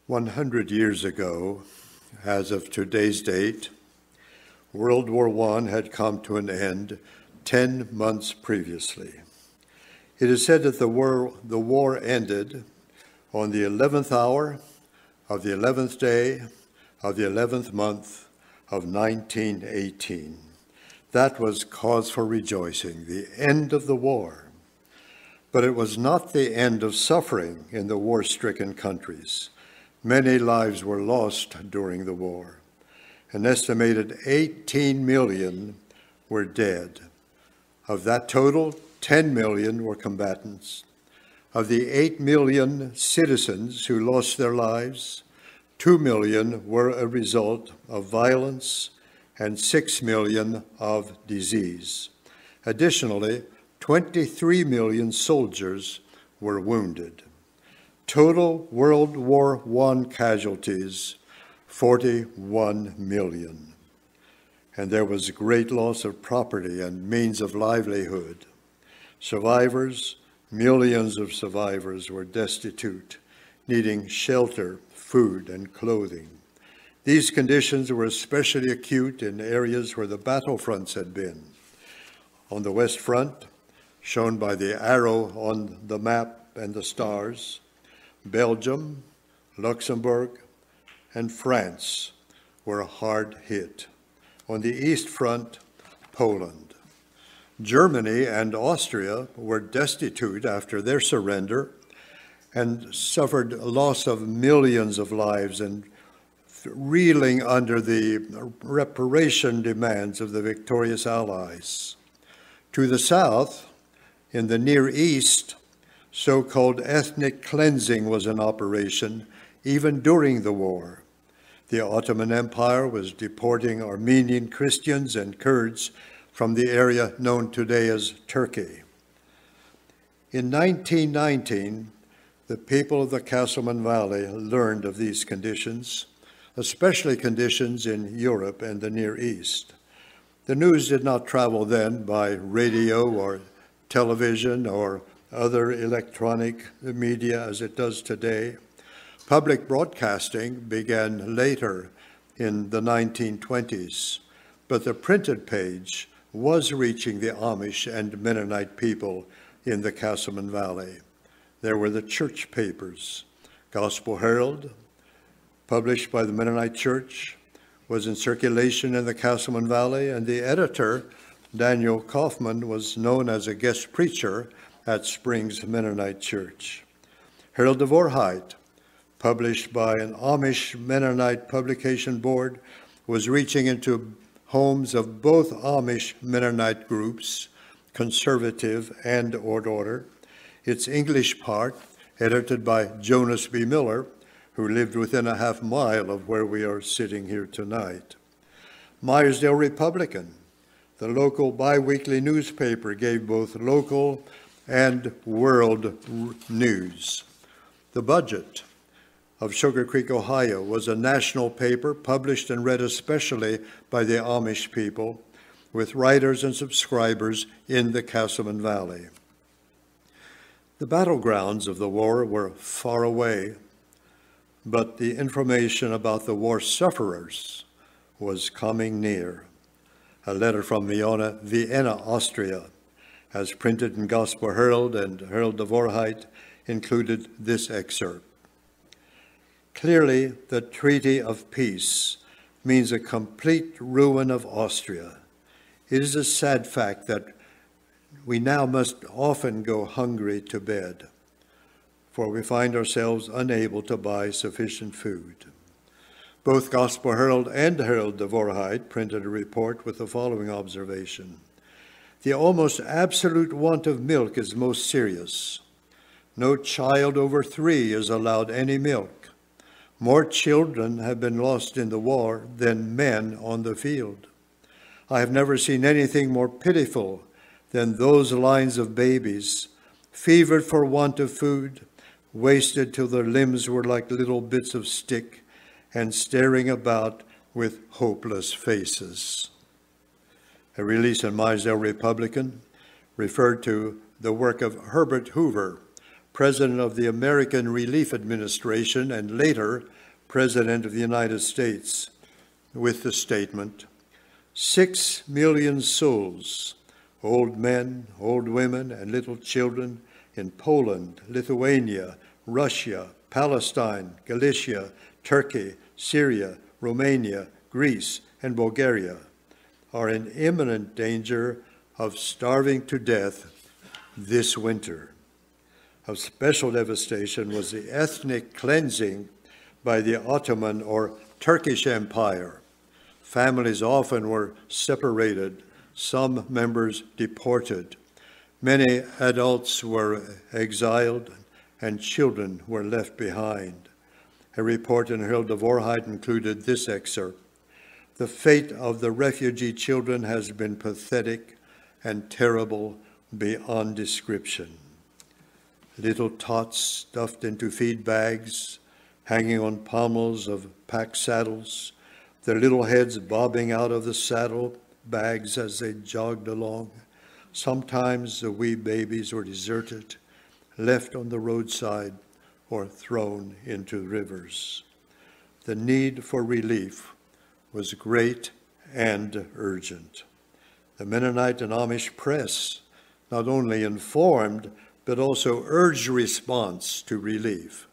100 years ago, as of today's date, World War I had come to an end 10 months previously. It is said that the war ended on the 11th hour of the 11th day of the 11th month of 1918. That was cause for rejoicing, the end of the war. But it was not the end of suffering in the war-stricken countries. Many lives were lost during the war. An estimated 18 million were dead. Of that total, 10 million were combatants. Of the 8 million citizens who lost their lives, 2 million were a result of violence and 6 million of disease. Additionally, 23 million soldiers were wounded. Total World War I casualties, 41 million. And there was great loss of property and means of livelihood. Survivors, millions of survivors were destitute, needing shelter, food, and clothing. These conditions were especially acute in areas where the battlefronts had been. On the West Front, shown by the arrow on the map and the stars, Belgium, Luxembourg, and France were hard hit. On the East Front, Poland. Germany and Austria were destitute after their surrender and suffered loss of millions of lives and reeling under the reparation demands of the victorious Allies. To the south, in the Near East, so-called ethnic cleansing was in operation even during the war. The Ottoman Empire was deporting Armenian Christians and Kurds from the area known today as Turkey. In 1919, the people of the Casselman Valley learned of these conditions, especially conditions in Europe and the Near East. The news did not travel then by radio or television or other electronic media as it does today. Public broadcasting began later in the 1920s, but the printed page was reaching the Amish and Mennonite people in the Casselman Valley. There were the church papers. Gospel Herald, published by the Mennonite Church, was in circulation in the Casselman Valley, and the editor, Daniel Kaufman, was known as a guest preacher at Springs Mennonite Church. Herald of Orhite, published by an Amish Mennonite publication board, was reaching into homes of both Amish Mennonite groups, conservative and order. Its English part, edited by Jonas B. Miller, who lived within a half mile of where we are sitting here tonight. Myersdale Republican, the local biweekly newspaper, gave both local and world news. The Budget of Sugar Creek, Ohio, was a national paper published and read especially by the Amish people, with writers and subscribers in the Casselman Valley. The battlegrounds of the war were far away, but the information about the war sufferers was coming near. A letter from Vienna, Austria, as printed in Gospel Herald and Herald of Orhite, included this excerpt. Clearly, the Treaty of Peace means a complete ruin of Austria. It is a sad fact that we now must often go hungry to bed, for we find ourselves unable to buy sufficient food. Both Gospel Herald and Herald of Orhite printed a report with the following observation. The almost absolute want of milk is most serious. No child over 3 is allowed any milk. More children have been lost in the war than men on the field. I have never seen anything more pitiful than those lines of babies, fevered for want of food, wasted till their limbs were like little bits of stick, and staring about with hopeless faces. A release in Myersdale Republican referred to the work of Herbert Hoover, president of the American Relief Administration and later President of the United States, with the statement, 6 million souls, old men, old women, and little children in Poland, Lithuania, Russia, Palestine, Galicia, Turkey, Syria, Romania, Greece, and Bulgaria, are in imminent danger of starving to death this winter. Of special devastation was the ethnic cleansing by the Ottoman or Turkish Empire. Families often were separated, some members deported. Many adults were exiled, and children were left behind. A report in Herald of Orheit included this excerpt. The fate of the refugee children has been pathetic and terrible beyond description. Little tots stuffed into feed bags, hanging on pommels of pack saddles, their little heads bobbing out of the saddle bags as they jogged along. Sometimes the wee babies were deserted, left on the roadside, or thrown into rivers. The need for relief was great and urgent. The Mennonite and Amish press not only informed, but also urged response to relief.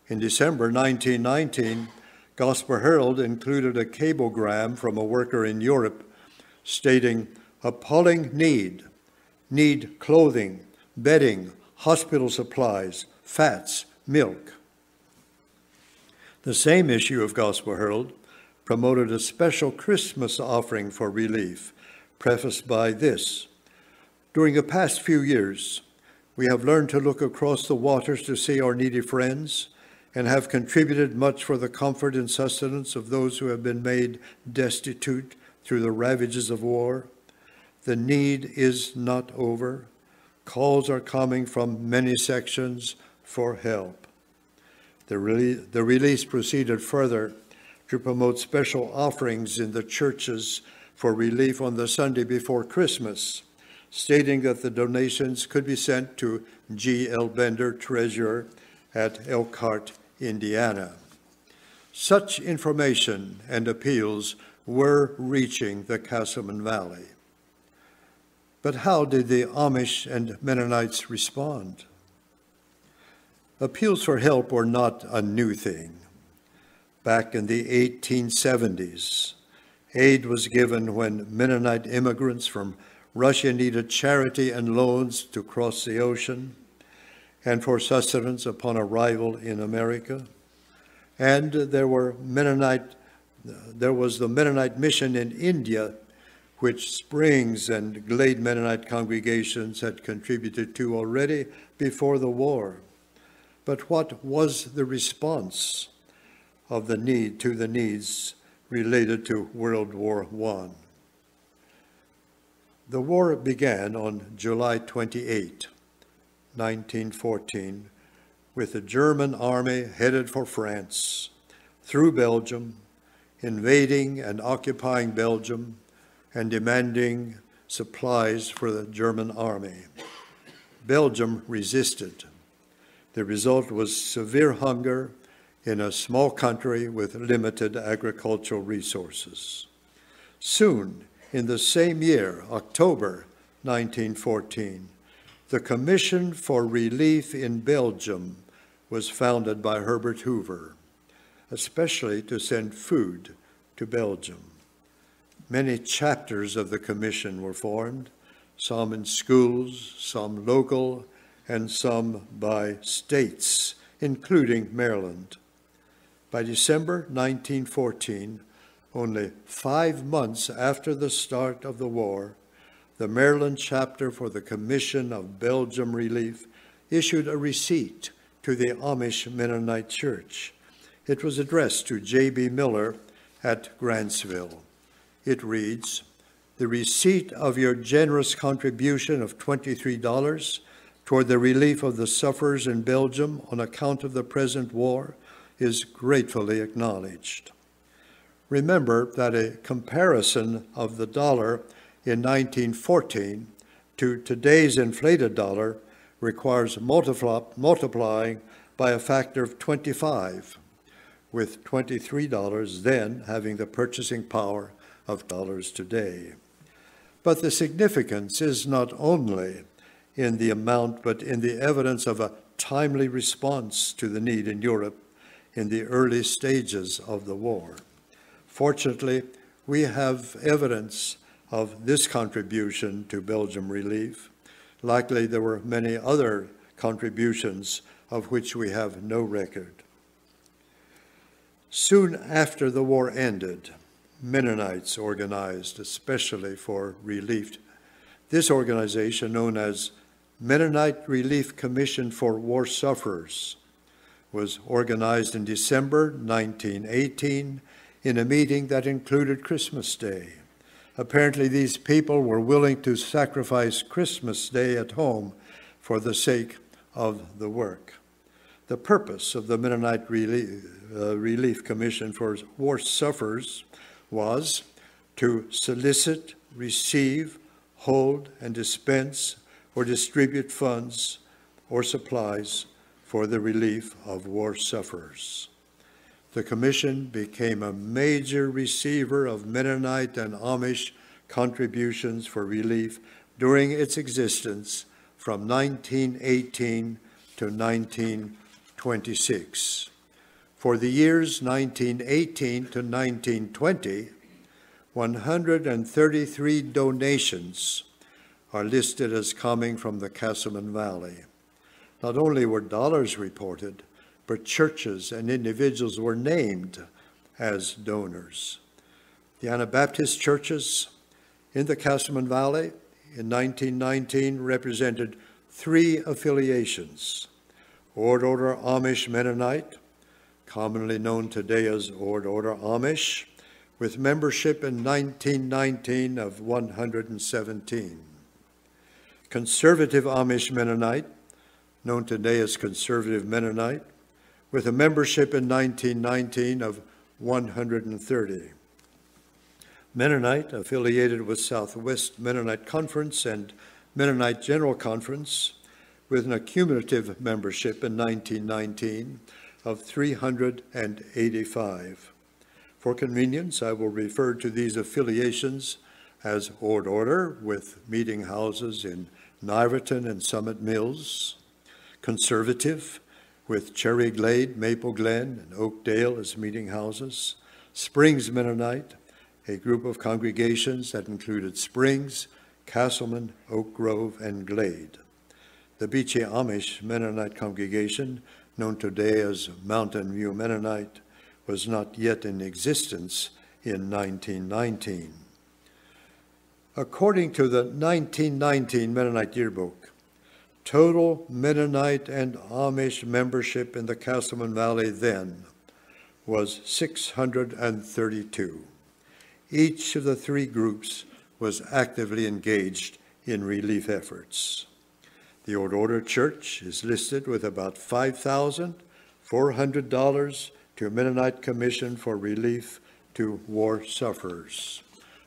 In December 1919, Gospel Herald included a cablegram from a worker in Europe stating, appalling need clothing, bedding, hospital supplies, fats, milk. The same issue of Gospel Herald promoted a special Christmas offering for relief, prefaced by this. During the past few years, we have learned to look across the waters to see our needy friends and have contributed much for the comfort and sustenance of those who have been made destitute through the ravages of war. The need is not over. Calls are coming from many sections for help. The release proceeded further to promote special offerings in the churches for relief on the Sunday before Christmas, stating that the donations could be sent to G.L. Bender, treasurer at Elkhart, Indiana. Such information and appeals were reaching the Casselman Valley. But how did the Amish and Mennonites respond? Appeals for help were not a new thing. Back in the 1870s, aid was given when Mennonite immigrants from Russia needed charity and loans to cross the ocean and for sustenance upon arrival in America. And there was the Mennonite mission in India, which Springs and Glade Mennonite congregations had contributed to already before the war. But what was the response of the needs related to World War I? The war began on July 28, 1914, with the German army headed for France, through Belgium, invading and occupying Belgium, and demanding supplies for the German army. Belgium resisted. The result was severe hunger in a small country with limited agricultural resources. Soon, in the same year, October 1914, the Commission for Relief in Belgium was founded by Herbert Hoover, especially to send food to Belgium. Many chapters of the commission were formed, some in schools, some local, and some by states, including Maryland. By December 1914, only 5 months after the start of the war, the Maryland chapter for the Commission of Belgium Relief issued a receipt to the Amish Mennonite Church. It was addressed to J.B. Miller at Grantsville. It reads, "The receipt of your generous contribution of $23 toward the relief of the sufferers in Belgium on account of the present war is gratefully acknowledged." Remember that a comparison of the dollar in 1914 to today's inflated dollar requires multiplying by a factor of 25. with $23 then having the purchasing power of dollars today. But the significance is not only in the amount, but in the evidence of a timely response to the need in Europe in the early stages of the war. Fortunately, we have evidence of this contribution to Belgium relief. Likely there were many other contributions of which we have no record. Soon after the war ended, Mennonites organized especially for relief. This organization, known as Mennonite Relief Commission for War Sufferers, was organized in December 1918 in a meeting that included Christmas Day. Apparently, these people were willing to sacrifice Christmas Day at home for the sake of the work. The purpose of the Mennonite Relief Commission for War Sufferers was to solicit, receive, hold, and dispense or distribute funds or supplies for the relief of war sufferers. The commission became a major receiver of Mennonite and Amish contributions for relief during its existence from 1918 to 1926. For the years 1918 to 1920, 133 donations are listed as coming from the Casselman Valley. Not only were dollars reported, but churches and individuals were named as donors. The Anabaptist churches in the Casselman Valley in 1919 represented 3 affiliations: Ord Order Amish Mennonite, commonly known today as Ord Order Amish, with membership in 1919 of 117. Conservative Amish Mennonite, known today as Conservative Mennonite, with a membership in 1919 of 130. Mennonite, affiliated with Southwest Mennonite Conference and Mennonite General Conference, with an accumulative membership in 1919 of 385. For convenience, I will refer to these affiliations as Ord Order, with meeting houses in Niverton and Summit Mills; Conservative, with Cherry Glade, Maple Glen, and Oakdale as meeting houses; Springs Mennonite, a group of congregations that included Springs, Casselman, Oak Grove, and Glade. The Beachy Amish Mennonite congregation, known today as Mountain View Mennonite, was not yet in existence in 1919. According to the 1919 Mennonite Yearbook, total Mennonite and Amish membership in the Casselman Valley then was 632. Each of the 3 groups was actively engaged in relief efforts. The Ord Order Church is listed with about $5,400 to Mennonite Commission for Relief to War Sufferers.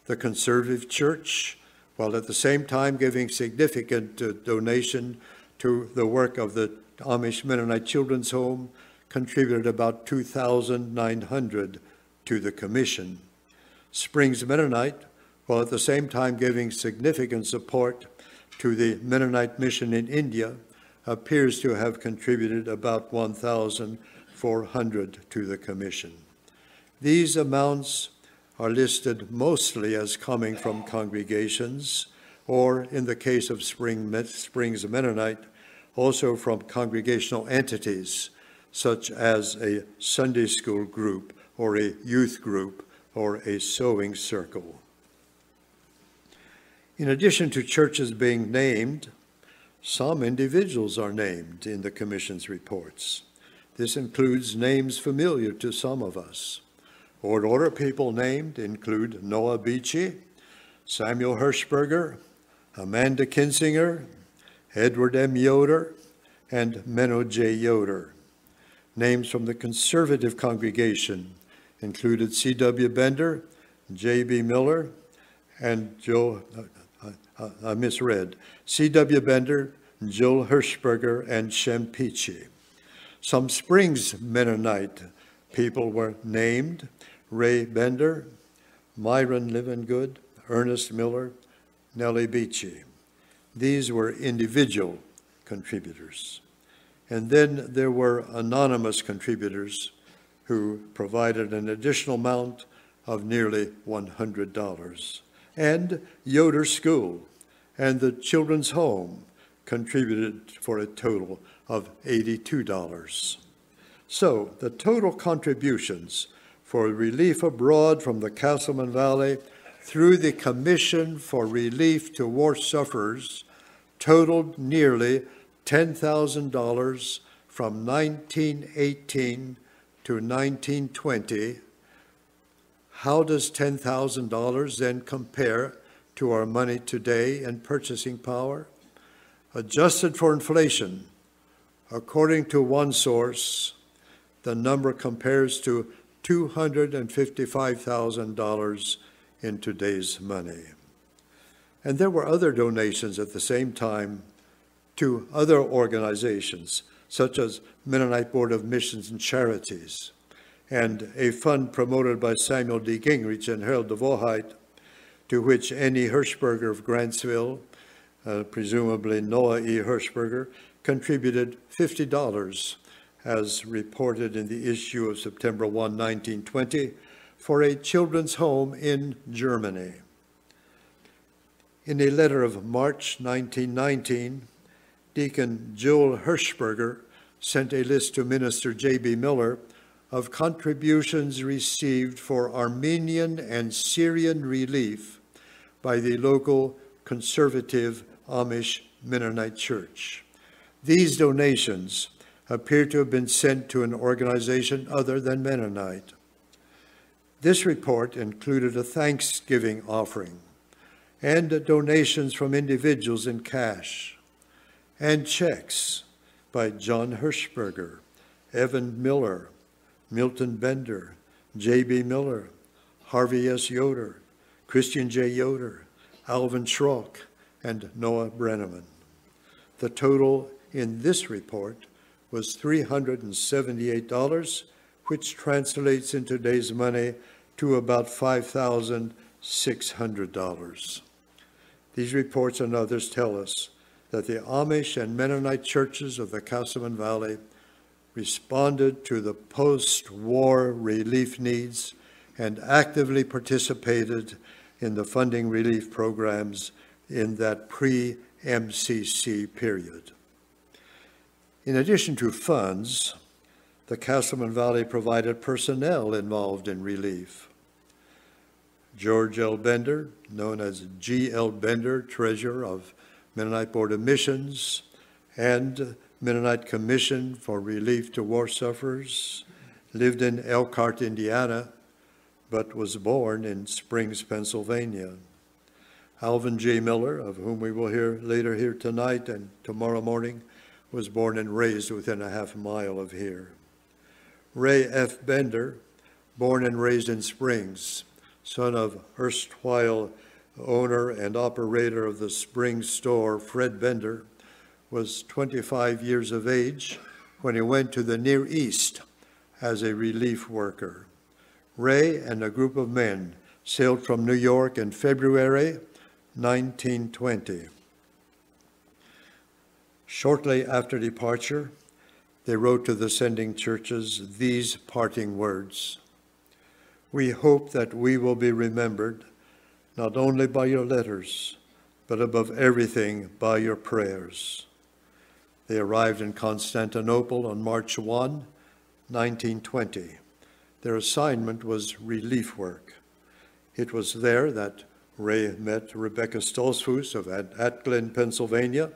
The Conservative Church, while at the same time giving significant donation to the work of the Amish Mennonite Children's Home, contributed about $2,900 to the commission. Springs Mennonite, while at the same time giving significant support to the Mennonite mission in India, appears to have contributed about $1,400 to the commission. These amounts are listed mostly as coming from congregations, or in the case of Springs Mennonite, also from congregational entities, such as a Sunday school group, or a youth group, or a sewing circle. In addition to churches being named, some individuals are named in the Commission's reports. This includes names familiar to some of us. Ord Order people named include Noah Beachy, Samuel Hirschberger, Amanda Kinsinger, Edward M. Yoder, and Menno J. Yoder. Names from the Conservative congregation included C.W. Bender, J.B. Miller, and I misread, C.W. Bender, Joel Hirschberger, and Shem Peachy. Some Springs Mennonite People were named: Ray Bender, Myron Livengood, Ernest Miller, Nellie Beachy. These were individual contributors. And then there were anonymous contributors who provided an additional amount of nearly $100. And Yoder School and the Children's Home contributed for a total of $82. So the total contributions for relief abroad from the Casselman Valley through the Commission for Relief to War Sufferers totaled nearly $10,000 from 1918 to 1920. How does $10,000 then compare to our money today in purchasing power? Adjusted for inflation, according to one source, the number compares to $255,000 in today's money. And there were other donations at the same time to other organizations, such as Mennonite Board of Missions and Charities, and a fund promoted by Samuel D. Gingrich and Harold DeVoheit, to which N.E. Hirschberger of Grantsville, presumably Noah E. Hirschberger, contributed $50, as reported in the issue of September 1, 1920, for a children's home in Germany. In a letter of March 1919, Deacon Joel Hirschberger sent a list to Minister J.B. Miller of contributions received for Armenian and Syrian relief by the local conservative Amish Mennonite Church. These donations appear to have been sent to an organization other than Mennonite. This report included a Thanksgiving offering and donations from individuals in cash, and checks by John Hirschberger, Evan Miller, Milton Bender, J.B. Miller, Harvey S. Yoder, Christian J. Yoder, Alvin Schrock, and Noah Brenneman. The total in this report was $378, which translates in today's money to about $5,600. These reports and others tell us that the Amish and Mennonite churches of the Casselman Valley responded to the post-war relief needs and actively participated in the funding relief programs in that pre-MCC period. In addition to funds, the Casselman Valley provided personnel involved in relief. George L. Bender, known as G. L. Bender, treasurer of Mennonite Board of Missions and Mennonite Commission for Relief to War Sufferers, lived in Elkhart, Indiana, but was born in Springs, Pennsylvania. Alvin J. Miller, of whom we will hear later here tonight and tomorrow morning, was born and raised within a half mile of here. Ray F. Bender, born and raised in Springs, son of erstwhile owner and operator of the Springs store, Fred Bender, was 25 years of age when he went to the Near East as a relief worker. Ray and a group of men sailed from New York in February 1920. Shortly after departure, they wrote to the sending churches these parting words: "We hope that we will be remembered not only by your letters, but above everything by your prayers." They arrived in Constantinople on March 1, 1920. Their assignment was relief work. It was there that Ray met Rebecca Stolzfus of Glen, Pennsylvania.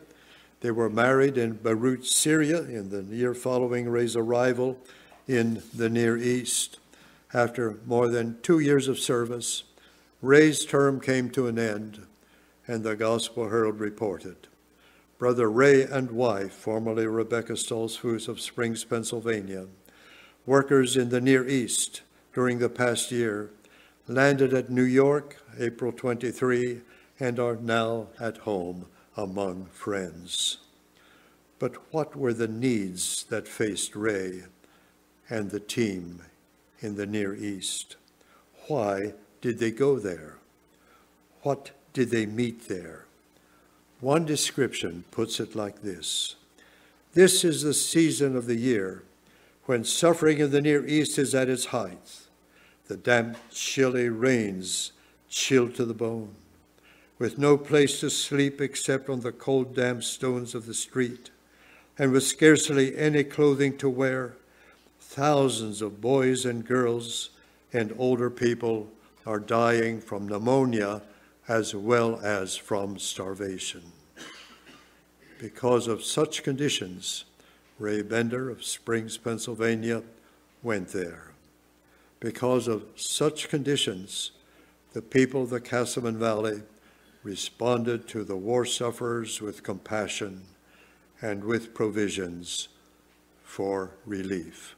They were married in Beirut, Syria, in the year following Ray's arrival in the Near East. After more than 2 years of service, Ray's term came to an end, and the Gospel Herald reported, Brother Ray and wife, formerly Rebecca Stolzfus of Springs, Pennsylvania, workers in the Near East during the past year, landed at New York, April 23, and are now at home among friends. But what were the needs that faced Ray and the team in the Near East. Why did they go there? What did they meet there? One description puts it like this: this is the season of the year when suffering in the Near East is at its height. The damp, chilly rains chill to the bone, with no place to sleep except on the cold, damp stones of the street, and with scarcely any clothing to wear. Thousands of boys and girls and older people are dying from pneumonia as well as from starvation. Because of such conditions, Ray Bender of Springs, Pennsylvania, went there. Because of such conditions, the people of the Casselman Valley responded to the war sufferers with compassion and with provisions for relief.